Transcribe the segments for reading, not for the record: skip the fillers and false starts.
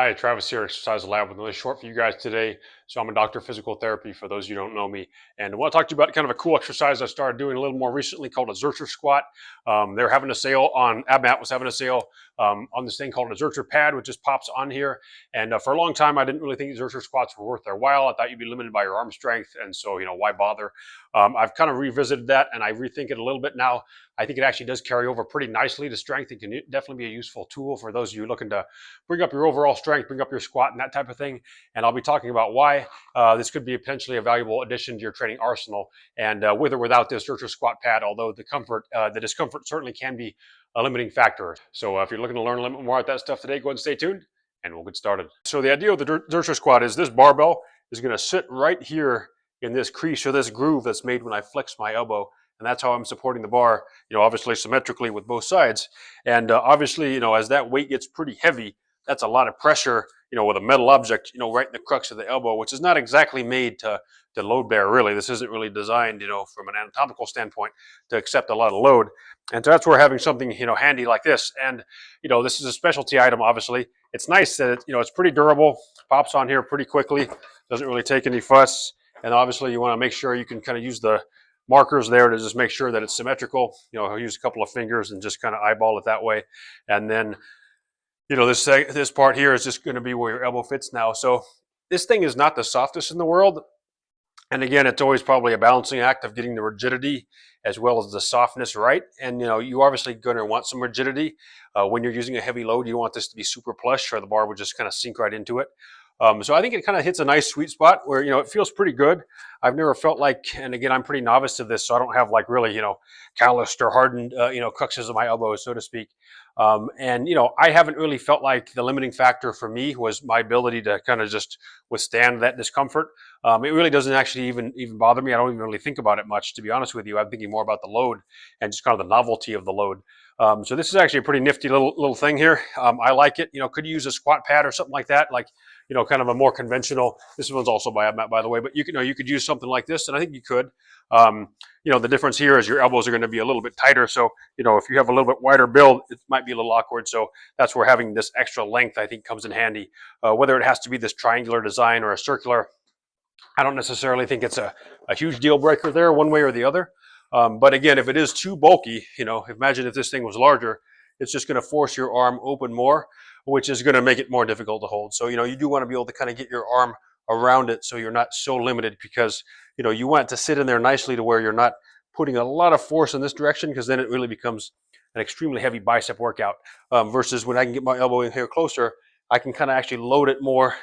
Hi, Travis here, Exerciselab, with another short for you guys today. So I'm a doctor of physical therapy, for those of you who don't know me. And I want to talk to you about kind of a cool exercise I started doing a little more recently called a Zercher squat. They're having a sale on, Abmat was having a sale on this thing called a Zercher Pad, which just pops on here. And for a long time, I didn't really think Zercher squats were worth their while. I thought you'd be limited by your arm strength. And so, why bother? I've kind of revisited that and I rethink it a little bit now. I think it actually does carry over pretty nicely to strength. It can definitely be a useful tool for those of you looking to bring up your overall strength, bring up your squat and that type of thing. And I'll be talking about why this could be potentially a valuable addition to your training arsenal. And with or without this Zercher Squat Pad, although the discomfort certainly can be a limiting factor. So if you're looking to learn a little bit more about that stuff today, go ahead and stay tuned and we'll get started. So the idea of the Zercher squat is this barbell is going to sit right here in this crease or this groove that's made when I flex my elbow. And that's how I'm supporting the bar, obviously symmetrically with both sides. And obviously, as that weight gets pretty heavy, that's a lot of pressure, with a metal object, right in the crux of the elbow, which is not exactly made to load bear, really. This isn't really designed, from an anatomical standpoint to accept a lot of load. And so that's where having something, handy like this. And, this is a specialty item, obviously. It's nice that, it's pretty durable, pops on here pretty quickly, doesn't really take any fuss. And obviously you want to make sure you can kind of use the markers there to just make sure that it's symmetrical. I'll use a couple of fingers and just kind of eyeball it that way. And then, this part here is just going to be where your elbow fits now. So this thing is not the softest in the world. And again, it's always probably a balancing act of getting the rigidity as well as the softness right. And, you obviously going to want some rigidity. When you're using a heavy load, you want this to be super plush or the bar would just kind of sink right into it. So I think it kind of hits a nice sweet spot where, it feels pretty good. I've never felt like, and again, I'm pretty novice to this, so I don't have like really, calloused or hardened, cruxes of my elbows, so to speak. And, I haven't really felt like the limiting factor for me was my ability to kind of just withstand that discomfort. It really doesn't actually even bother me. I don't even really think about it much, to be honest with you. I'm thinking more about the load and just kind of the novelty of the load. So this is actually a pretty nifty little thing here. I like it. Could use a squat pad or something like that, like, kind of a more conventional. This one's also by Abmat, by the way, but you could use something like this, and I think you could. The difference here is your elbows are going to be a little bit tighter. So, if you have a little bit wider build, it might be a little awkward. So that's where having this extra length, I think, comes in handy. Whether it has to be this triangular design or a circular, I don't necessarily think it's a huge deal breaker there one way or the other. But again, if it is too bulky, imagine if this thing was larger, it's just going to force your arm open more, which is going to make it more difficult to hold. So, you do want to be able to kind of get your arm around it so you're not so limited, because, you want it to sit in there nicely to where you're not putting a lot of force in this direction, because then it really becomes an extremely heavy bicep workout. Versus when I can get my elbow in here closer, I can kind of actually load it more,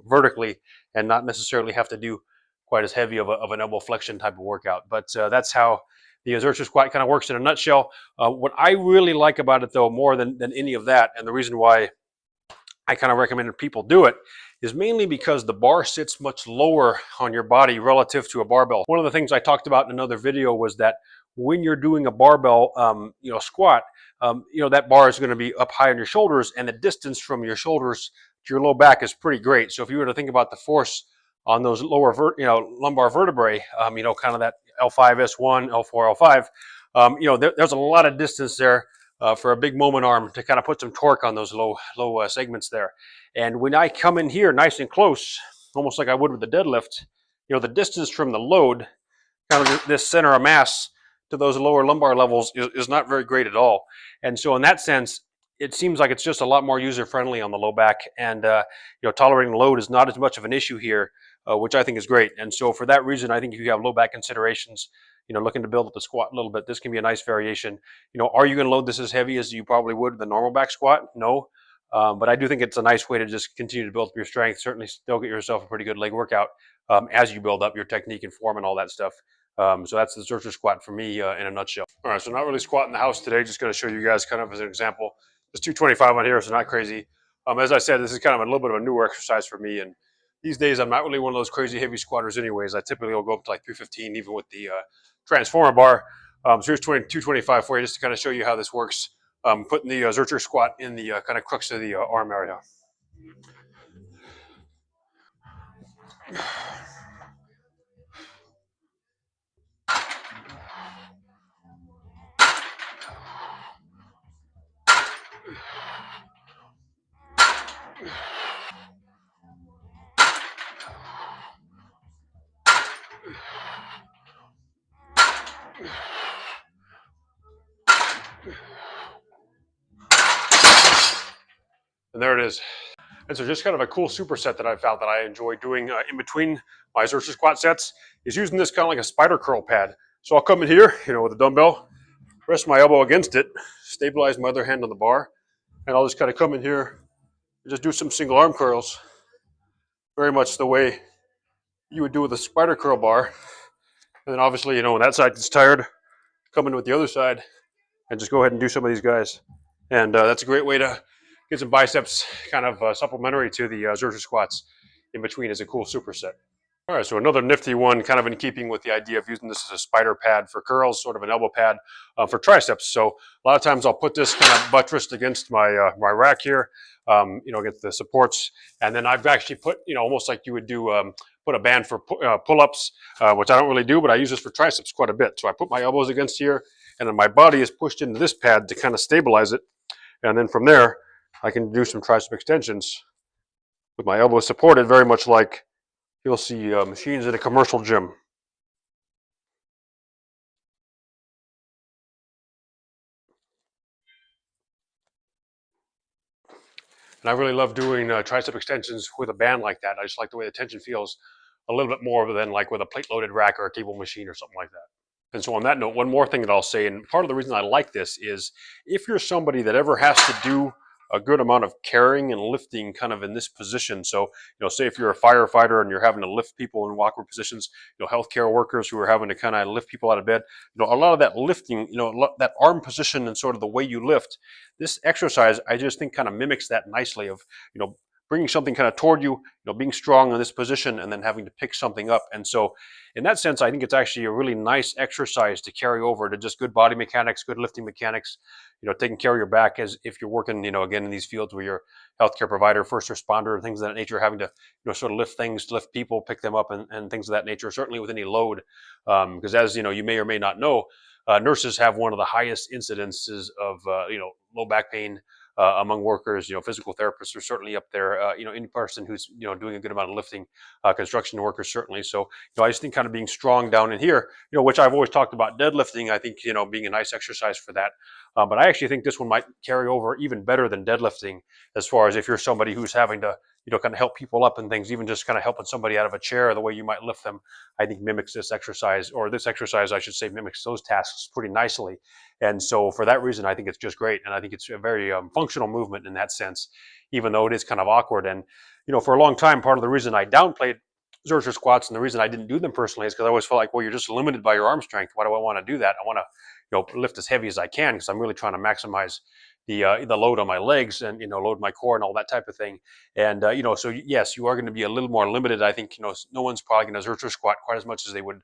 vertically and not necessarily have to do quite as heavy of an elbow flexion type of workout. But that's how the Zercher squat kind of works in a nutshell. What I really like about it, though, more than any of that, and the reason why I kind of recommend people do it, is mainly because the bar sits much lower on your body relative to a barbell. One of the things I talked about in another video was that when you're doing a barbell, squat, that bar is going to be up high on your shoulders, and the distance from your shoulders to your low back is pretty great. So if you were to think about the force on those lower, lumbar vertebrae, kind of that L5, S1, L4, L5, there's a lot of distance there for a big moment arm to kind of put some torque on those low segments there. And when I come in here nice and close, almost like I would with the deadlift, the distance from the load, kind of this center of mass to those lower lumbar levels is not very great at all. And so in that sense, it seems like it's just a lot more user-friendly on the low back, and tolerating load is not as much of an issue here, which I think is great. And so for that reason, I think if you have low back considerations, looking to build up the squat a little bit, this can be a nice variation. Are you going to load this as heavy as you probably would the normal back squat? No. But I do think it's a nice way to just continue to build up your strength. Certainly still get yourself a pretty good leg workout as you build up your technique and form and all that stuff. So that's the Zercher squat for me in a nutshell. All right, so not really squatting the house today. Just going to show you guys kind of as an example. There's 225 on here, so not crazy. As I said, this is kind of a little bit of a newer exercise for me. And these days, I'm not really one of those crazy heavy squatters anyways. I typically will go up to like 315, even with the transformer bar. So here's 225 for you, just to kind of show you how this works. Putting the Zercher squat in the kind of crux of the arm area. And there it is. And so just kind of a cool superset that I found that I enjoy doing in between my Zercher squat sets is using this kind of like a spider curl pad. So I'll come in here, with a dumbbell, rest my elbow against it, stabilize my other hand on the bar, and I'll just kind of come in here and just do some single arm curls, very much the way you would do with a spider curl bar. And then obviously, when that side gets tired, come in with the other side and just go ahead and do some of these guys. And that's a great way to get some biceps kind of supplementary to the Zercher squats in between as a cool superset. All right, so another nifty one, kind of in keeping with the idea of using this as a spider pad for curls, sort of an elbow pad for triceps. So a lot of times I'll put this kind of buttressed against my my rack here, against the supports, and then I've actually put, almost like you would do, put a band for pull-ups, which I don't really do, but I use this for triceps quite a bit. So I put my elbows against here, and then my body is pushed into this pad to kind of stabilize it, and then from there I can do some tricep extensions with my elbows supported, very much like you'll see machines in a commercial gym. And I really love doing tricep extensions with a band like that. I just like the way the tension feels a little bit more than like with a plate-loaded rack or a cable machine or something like that. And so on that note, one more thing that I'll say, and part of the reason I like this is if you're somebody that ever has to do a good amount of carrying and lifting kind of in this position. So, say if you're a firefighter and you're having to lift people in awkward positions, healthcare workers who are having to kind of lift people out of bed, a lot of that lifting, that arm position and sort of the way you lift, this exercise, I just think kind of mimics that nicely of, bringing something kind of toward you, being strong in this position and then having to pick something up. And so in that sense, I think it's actually a really nice exercise to carry over to just good body mechanics, good lifting mechanics, taking care of your back as if you're working, again, in these fields where you're a healthcare provider, first responder, things of that nature, having to, sort of lift things, lift people, pick them up and things of that nature, certainly with any load. Because as you may or may not know, nurses have one of the highest incidences of, low back pain, among workers. Physical therapists are certainly up there. Any person who's doing a good amount of lifting, construction workers certainly. So I just think kind of being strong down in here, which I've always talked about deadlifting. I think being a nice exercise for that. But I actually think this one might carry over even better than deadlifting, as far as if you're somebody who's having to kind of help people up and things, even just kind of helping somebody out of a chair, the way you might lift them, I think mimics this exercise, or this exercise, I should say, mimics those tasks pretty nicely. And so for that reason, I think it's just great. And I think it's a very functional movement in that sense, even though it is kind of awkward. And, for a long time, part of the reason I downplayed Zercher squats and the reason I didn't do them personally is because I always felt like, well, you're just limited by your arm strength. Why do I want to do that? I want to, lift as heavy as I can because I'm really trying to maximize the load on my legs and load my core and all that type of thing. And so yes, you are going to be a little more limited. I think no one's probably going to Zercher squat quite as much as they would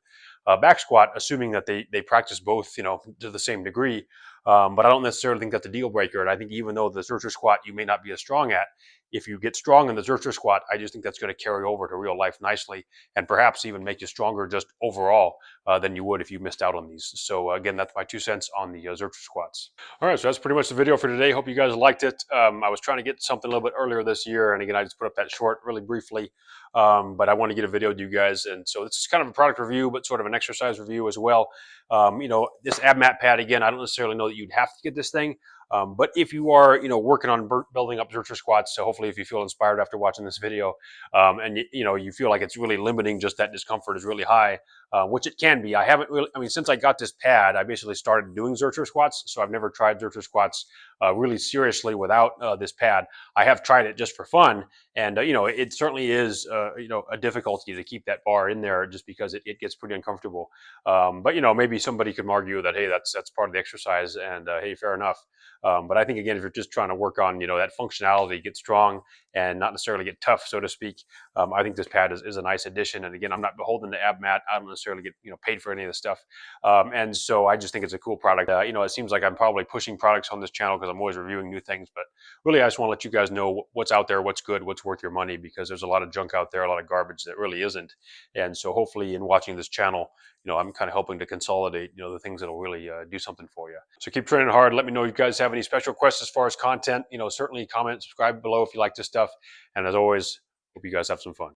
back squat, assuming that they practice both to the same degree. But I don't necessarily think that's a deal breaker. And I think even though the Zercher squat you may not be as strong at, if you get strong in the Zercher squat, I just think that's going to carry over to real life nicely, and perhaps even make you stronger just overall than you would if you missed out on these. So again, that's my 2 cents on the Zercher squats. All right, so that's pretty much the video for today. Hope you guys liked it. I was trying to get something a little bit earlier this year, and again, I just put up that short really briefly, but I want to get a video to you guys. And so this is kind of a product review, but sort of an exercise review as well. This Abmat pad, again, I don't necessarily know that you'd have to get this thing. But if you are, working on building up Zercher squats, so hopefully if you feel inspired after watching this video, and you feel like it's really limiting, just that discomfort is really high, which it can be. I haven't really, since I got this pad, I basically started doing Zercher squats. So I've never tried Zercher squats really seriously without this pad. I have tried it just for fun. And, it certainly is, a difficulty to keep that bar in there just because it gets pretty uncomfortable. But, maybe somebody could argue that, hey, that's part of the exercise and, hey, fair enough. But I think, again, if you're just trying to work on, that functionality, get strong and not necessarily get tough, so to speak, I think this pad is a nice addition. And again, I'm not beholden to Abmat. I don't necessarily get, paid for any of this stuff. And so I just think it's a cool product. It seems like I'm probably pushing products on this channel because I'm always reviewing new things, but really I just want to let you guys know what's out there, what's good, what's worth your money, because there's a lot of junk out there, a lot of garbage that really isn't. And so hopefully in watching this channel, I'm kind of helping to consolidate, the things that'll really do something for you. So keep training hard. Let me know if you guys have any special requests as far as content. Certainly comment, subscribe below if you like this stuff. And as always, hope you guys have some fun.